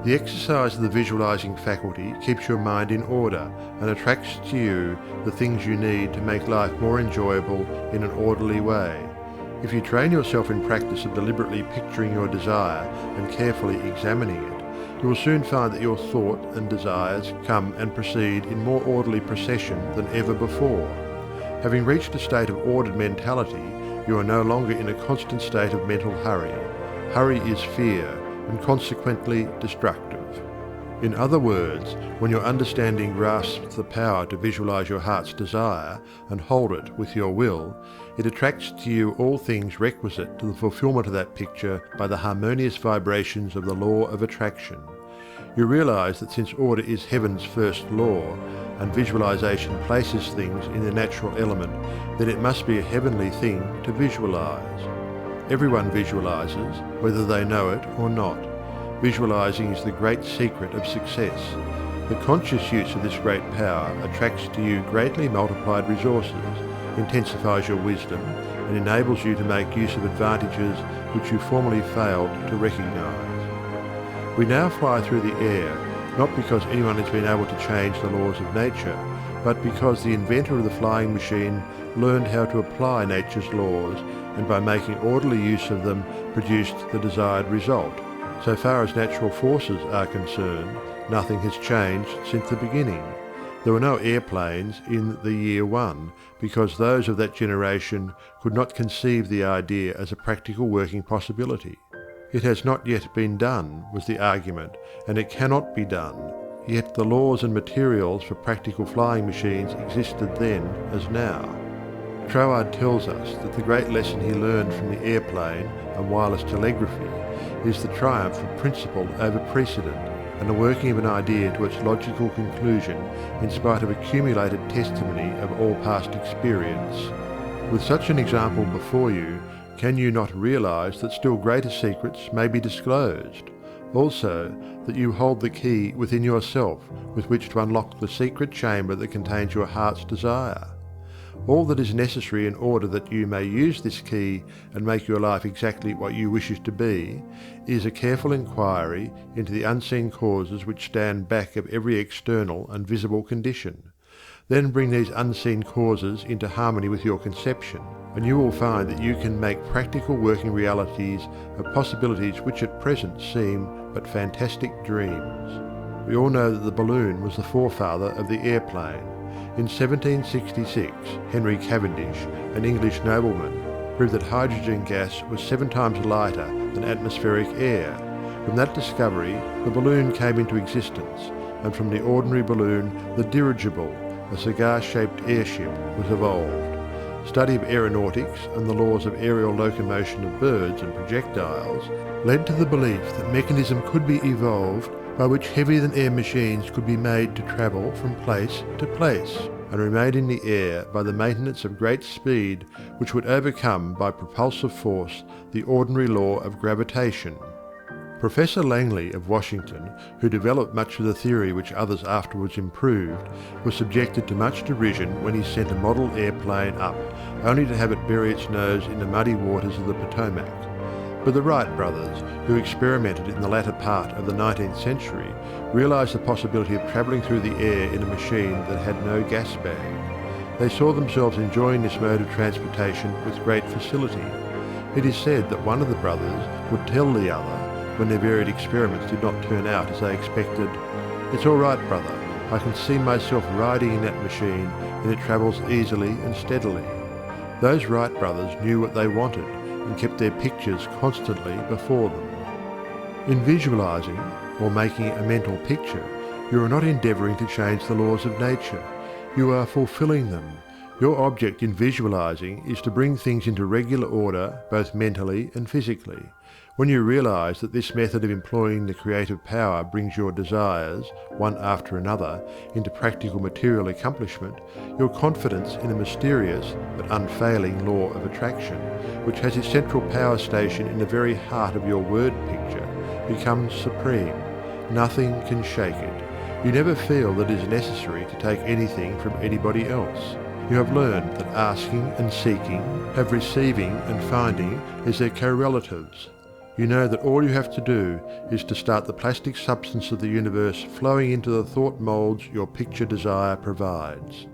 The exercise of the visualizing faculty keeps your mind in order and attracts to you the things you need to make life more enjoyable in an orderly way. If you train yourself in practice of deliberately picturing your desire and carefully examining it, you will soon find that your thought and desires come and proceed in more orderly procession than ever before. Having reached a state of ordered mentality, you are no longer in a constant state of mental hurry. Hurry is fear, and consequently destructive. In other words, when your understanding grasps the power to visualize your heart's desire and hold it with your will, it attracts to you all things requisite to the fulfillment of that picture by the harmonious vibrations of the law of attraction. You realize that since order is heaven's first law, and visualization places things in their natural element, then it must be a heavenly thing to visualize. Everyone visualizes, whether they know it or not. Visualizing is the great secret of success. The conscious use of this great power attracts to you greatly multiplied resources, intensifies your wisdom, and enables you to make use of advantages which you formerly failed to recognize. We now fly through the air, not because anyone has been able to change the laws of nature, but because the inventor of the flying machine learned how to apply nature's laws, and by making orderly use of them produced the desired result. So far as natural forces are concerned, nothing has changed since the beginning. There were no airplanes in the year one, because those of that generation could not conceive the idea as a practical working possibility. It has not yet been done, was the argument, and it cannot be done. Yet the laws and materials for practical flying machines existed then as now. Troward tells us that the great lesson he learned from the airplane and wireless telegraphy is the triumph of principle over precedent, and the working of an idea to its logical conclusion in spite of accumulated testimony of all past experience. With such an example before you, can you not realize that still greater secrets may be disclosed? Also, that you hold the key within yourself with which to unlock the secret chamber that contains your heart's desire. All that is necessary in order that you may use this key and make your life exactly what you wish it to be, is a careful inquiry into the unseen causes which stand back of every external and visible condition. Then bring these unseen causes into harmony with your conception, and you will find that you can make practical working realities of possibilities which at present seem but fantastic dreams. We all know that the balloon was the forefather of the airplane. In 1766, Henry Cavendish, an English nobleman, proved that hydrogen gas was 7 times lighter than atmospheric air. From that discovery, the balloon came into existence, and from the ordinary balloon, the dirigible, a cigar-shaped airship, was evolved. Study of aeronautics and the laws of aerial locomotion of birds and projectiles led to the belief that mechanism could be evolved by which heavier-than-air machines could be made to travel from place to place and remain in the air by the maintenance of great speed which would overcome by propulsive force the ordinary law of gravitation. Professor Langley of Washington, who developed much of the theory which others afterwards improved, was subjected to much derision when he sent a model airplane up, only to have it bury its nose in the muddy waters of the Potomac. But the Wright brothers, who experimented in the latter part of the 19th century, realized the possibility of traveling through the air in a machine that had no gas bag. They saw themselves enjoying this mode of transportation with great facility. It is said that one of the brothers would tell the other, when their varied experiments did not turn out as they expected, "It's all right, brother, I can see myself riding in that machine, and it travels easily and steadily." Those Wright brothers knew what they wanted, and kept their pictures constantly before them. In visualizing, or making a mental picture, you are not endeavoring to change the laws of nature. You are fulfilling them. Your object in visualizing is to bring things into regular order both mentally and physically. When you realize that this method of employing the creative power brings your desires, one after another, into practical material accomplishment, your confidence in a mysterious but unfailing law of attraction, which has its central power station in the very heart of your word picture, becomes supreme. Nothing can shake it. You never feel that it is necessary to take anything from anybody else. You have learned that asking and seeking have receiving and finding as their correlatives. you know that all you have to do is to start the plastic substance of the universe flowing into the thought molds your picture desire provides.